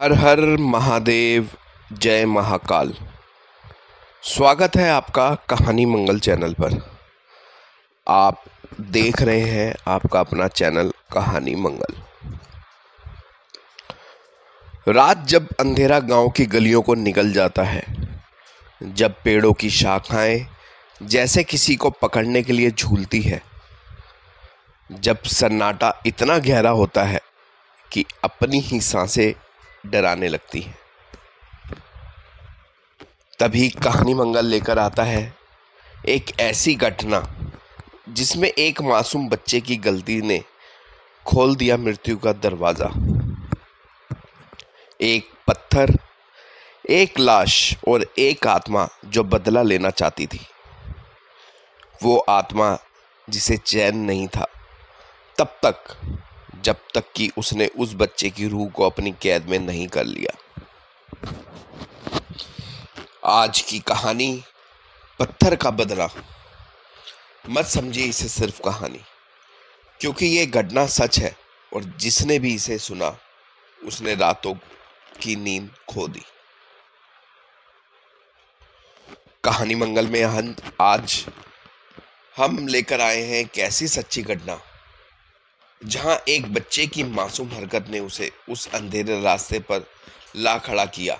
हर हर महादेव, जय महाकाल। स्वागत है आपका कहानी मंगल चैनल पर। आप देख रहे हैं आपका अपना चैनल कहानी मंगल। रात जब अंधेरा गांव की गलियों को निकल जाता है, जब पेड़ों की शाखाएं जैसे किसी को पकड़ने के लिए झूलती है, जब सन्नाटा इतना गहरा होता है कि अपनी ही सांसें डराने लगती हैं, तभी कहानी मंगल लेकर आता है एक ऐसी घटना जिसमें एक मासूम बच्चे की गलती ने खोल दिया मृत्यु का दरवाजा। एक पत्थर, एक लाश और एक आत्मा जो बदला लेना चाहती थी। वो आत्मा जिसे चैन नहीं था तब तक जब तक कि उसने उस बच्चे की रूह को अपनी कैद में नहीं कर लिया। आज की कहानी पत्थर का बदला। मत समझिए इसे सिर्फ कहानी, क्योंकि ये घटना सच है और जिसने भी इसे सुना उसने रातों की नींद खो दी। कहानी मंगल में आज हम लेकर आए हैं एक ऐसी सच्ची घटना जहां एक बच्चे की मासूम हरकत ने उसे उस अंधेरे रास्ते पर ला खड़ा किया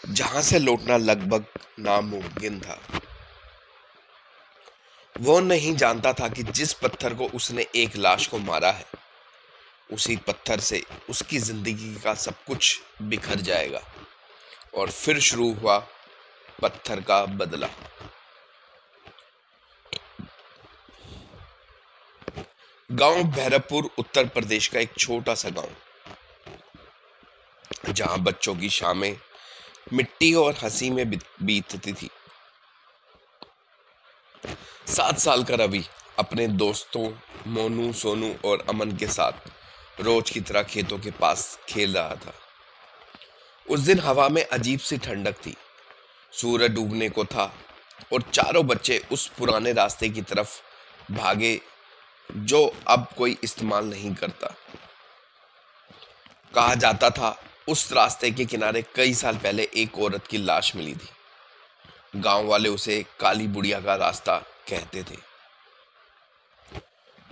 जहां से लौटना लगभग नामुमकिन था। वो नहीं जानता था कि जिस पत्थर को उसने एक लाश को मारा है, उसी पत्थर से उसकी जिंदगी का सब कुछ बिखर जाएगा और फिर शुरू हुआ पत्थर का बदला। गांव भैरवपुर उत्तर प्रदेश का एक छोटा सा गांव, जहां बच्चों की शामें मिट्टी और हंसी में बीतती थी। 7 साल का रवि अपने दोस्तों मोनू, सोनू और अमन के साथ रोज की तरह खेतों के पास खेल रहा था। उस दिन हवा में अजीब सी ठंडक थी, सूरज डूबने को था और चारों बच्चे उस पुराने रास्ते की तरफ भागे जो अब कोई इस्तेमाल नहीं करता। कहा जाता था उस रास्ते के किनारे कई साल पहले एक औरत की लाश मिली थी। गांव वाले उसे काली बुढ़िया का रास्ता कहते थे।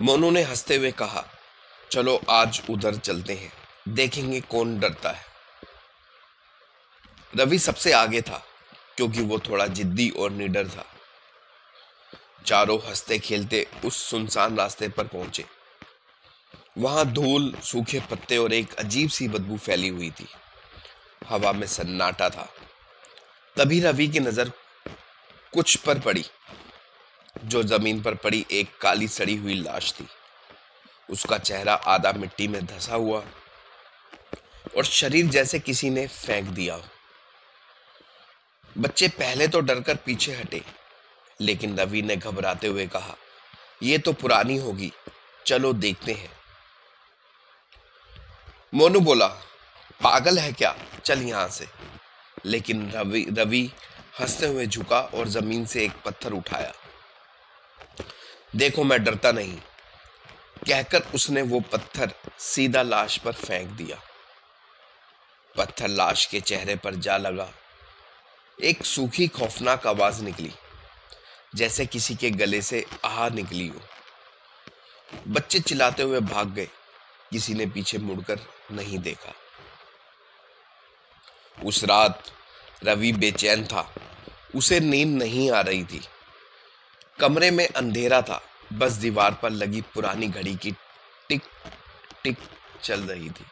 मोनू ने हंसते हुए कहा, चलो आज उधर चलते हैं, देखेंगे कौन डरता है। रवि सबसे आगे था क्योंकि वो थोड़ा जिद्दी और निडर था। चारों हंसते खेलते उस सुनसान रास्ते पर पहुंचे। वहां धूल, सूखे पत्ते और एक अजीब सी बदबू फैली हुई थी। हवा में सन्नाटा था। तभी रवि की नजर कुछ पर पड़ी। जो जमीन पर पड़ी एक काली सड़ी हुई लाश थी। उसका चेहरा आधा मिट्टी में धंसा हुआ और शरीर जैसे किसी ने फेंक दिया। बच्चे पहले तो डरकर पीछे हटे, लेकिन रवि ने घबराते हुए कहा, यह तो पुरानी होगी, चलो देखते हैं। मोनू बोला, पागल है क्या, चल यहां से। लेकिन रवि हंसते हुए झुका और जमीन से एक पत्थर उठाया। देखो मैं डरता नहीं, कहकर उसने वो पत्थर सीधा लाश पर फेंक दिया। पत्थर लाश के चेहरे पर जा लगा। एक सूखी खौफनाक आवाज निकली, जैसे किसी के गले से आह निकली हो। बच्चे चिल्लाते हुए भाग गए। किसी ने पीछे मुड़कर नहीं देखा। उस रात रवि बेचैन था। उसे नींद नहीं आ रही थी। कमरे में अंधेरा था, बस दीवार पर लगी पुरानी घड़ी की टिक टिक चल रही थी।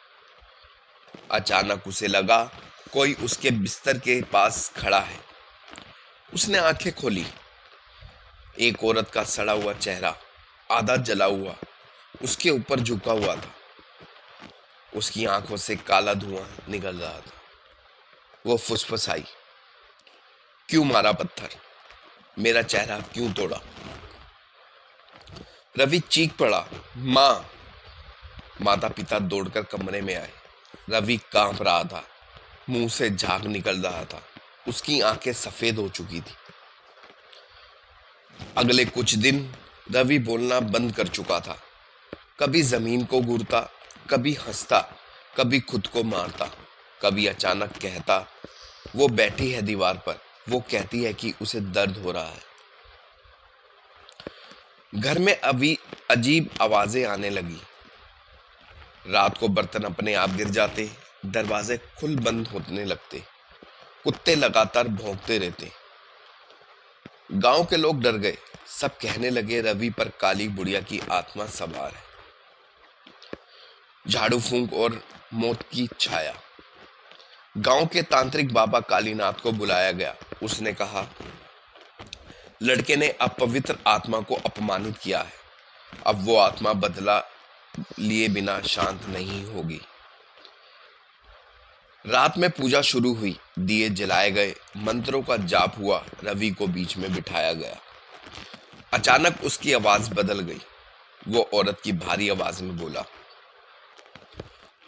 अचानक उसे लगा कोई उसके बिस्तर के पास खड़ा है। उसने आंखें खोली। एक औरत का सड़ा हुआ चेहरा, आधा जला हुआ, उसके ऊपर झुका हुआ था। उसकी आंखों से काला धुआं निकल रहा था। वो फुसफुसाई, क्यों मारा पत्थर, मेरा चेहरा क्यों तोड़ा। रवि चीख पड़ा, मां। माता पिता दौड़कर कमरे में आए। रवि कांप रहा था, मुंह से झाग निकल रहा था। उसकी आंखें सफेद हो चुकी थी। अगले कुछ दिन रवि बोलना बंद कर चुका था। कभी जमीन को घूरता, कभी हंसता, कभी खुद को मारता। कभी अचानक कहता, वो बैठी है दीवार पर, वो कहती है कि उसे दर्द हो रहा है। घर में अभी अजीब आवाजें आने लगी। रात को बर्तन अपने आप गिर जाते, दरवाजे खुल बंद होने लगते, कुत्ते लगातार भौंकते रहते। गांव के लोग डर गए। सब कहने लगे रवि पर काली बुढ़िया की आत्मा सवार है। झाड़ू फूंक और मौत की छाया। गांव के तांत्रिक बाबा कालीनाथ को बुलाया गया। उसने कहा, लड़के ने अपवित्र आत्मा को अपमानित किया है, अब वो आत्मा बदला लिए बिना शांत नहीं होगी। रात में पूजा शुरू हुई, दिए जलाए गए, मंत्रों का जाप हुआ। रवि को बीच में बिठाया गया। अचानक उसकी आवाज बदल गई। वो औरत की भारी आवाज में बोला,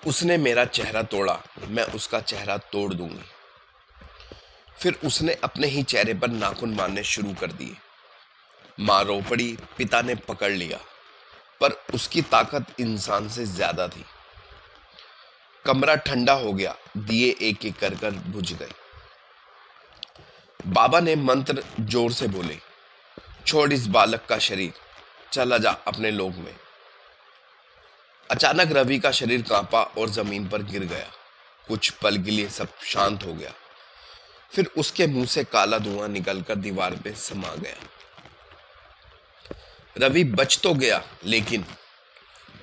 उसने मेरा चेहरा तोड़ा, मैं उसका चेहरा तोड़ दूंगी। फिर उसने अपने ही चेहरे पर नाखून मारने शुरू कर दिए। मां रो पड़ी। पिता ने पकड़ लिया, पर उसकी ताकत इंसान से ज्यादा थी। कमरा ठंडा हो गया। दिए एक एक कर बुझ गए। बाबा ने मंत्र जोर से बोले, छोड़ इस बालक का शरीर, चला जा अपने लोक में। अचानक रवि का शरीर कांपा और जमीन पर गिर गया। कुछ पल के लिए सब शांत हो गया। फिर उसके मुंह से काला धुआं निकलकर दीवार पे समा गया। रवि बच तो गया, लेकिन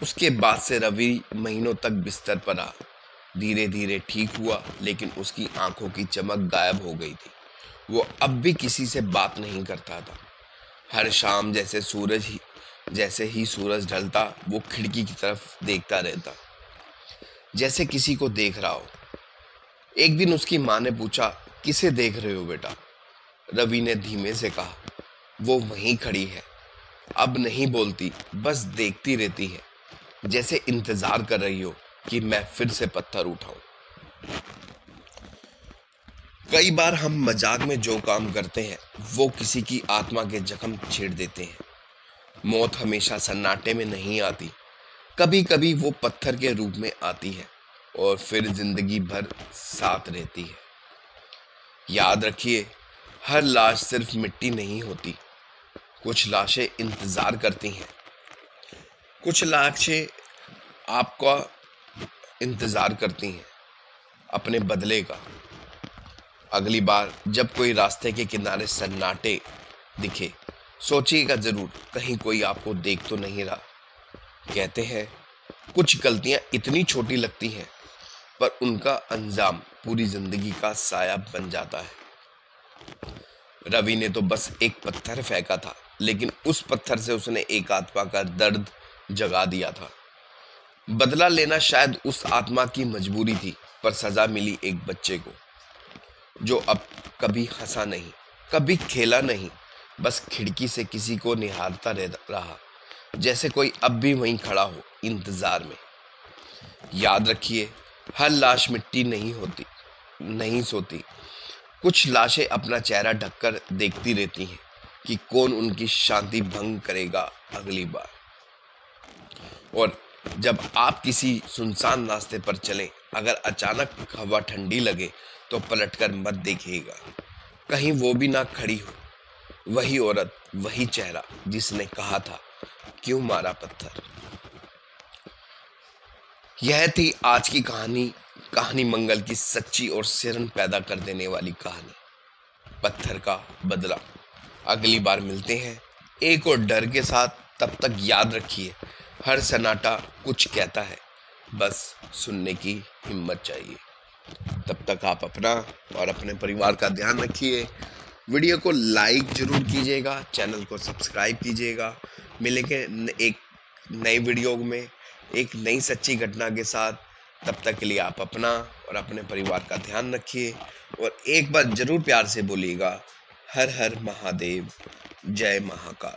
उसके बाद से रवि महीनों तक बिस्तर पर रहा। धीरे धीरे ठीक हुआ, लेकिन उसकी आंखों की चमक गायब हो गई थी। वो अब भी किसी से बात नहीं करता था। हर शाम जैसे ही सूरज ढलता, वो खिड़की की तरफ देखता रहता, जैसे किसी को देख रहा हो। एक दिन उसकी माँ ने पूछा, किसे देख रहे हो बेटा? रवि ने धीमे से कहा, वो वहीं खड़ी है, अब नहीं बोलती, बस देखती रहती है, जैसे इंतजार कर रही हो कि मैं फिर से पत्थर उठाऊं। कई बार हम मजाक में जो काम करते हैं, वो किसी की आत्मा के जख्म छेड़ देते हैं। मौत हमेशा सन्नाटे में नहीं आती, कभी कभी वो पत्थर के रूप में आती है और फिर जिंदगी भर साथ रहती है। याद रखिए, हर लाश सिर्फ मिट्टी नहीं होती। कुछ लाशें इंतजार करती हैं, कुछ लाशें आपका इंतजार करती हैं अपने बदले का। अगली बार जब कोई रास्ते के किनारे सन्नाटे दिखे, सोचिएगा जरूर, कहीं कोई आपको देख तो नहीं रहा। कहते हैं कुछ गलतियां इतनी छोटी लगती हैं, पर उनका अंजाम पूरी जिंदगी का साया बन जाता है। रवि ने तो बस एक पत्थर फेंका था, लेकिन उस पत्थर से उसने एक आत्मा का दर्द जगा दिया था। बदला लेना शायद उस आत्मा की मजबूरी थी, पर सजा मिली एक बच्चे को, जो अब कभी हंसा नहीं, कभी खेला नहीं, बस खिड़की से किसी को निहारता रहा, जैसे कोई अब भी वहीं खड़ा हो, इंतजार में। याद रखिए, हर लाश मिट्टी नहीं सोती। कुछ लाशें अपना चेहरा ढककर देखती रहती हैं कि कौन उनकी शांति भंग करेगा अगली बार। और जब आप किसी सुनसान रास्ते पर चलें, अगर अचानक हवा ठंडी लगे तो पलटकर मत देखिएगा, कहीं वो भी ना खड़ी हो, वही औरत, वही चेहरा जिसने कहा था, क्यों मारा पत्थर। यह थी आज की कहानी मंगल की सच्ची और सिरन पैदा कर देने वाली कहानी, पत्थर का बदला। अगली बार मिलते हैं एक और डर के साथ। तब तक याद रखिए, हर सन्नाटा कुछ कहता है, बस सुनने की हिम्मत चाहिए। तब तक आप अपना और अपने परिवार का ध्यान रखिए। वीडियो को लाइक जरूर कीजिएगा, चैनल को सब्सक्राइब कीजिएगा। मिलेंगे एक नई वीडियो में एक नई सच्ची घटना के साथ। तब तक के लिए आप अपना और अपने परिवार का ध्यान रखिए और एक बार जरूर प्यार से बोलिएगा, हर हर महादेव, जय महाकाल।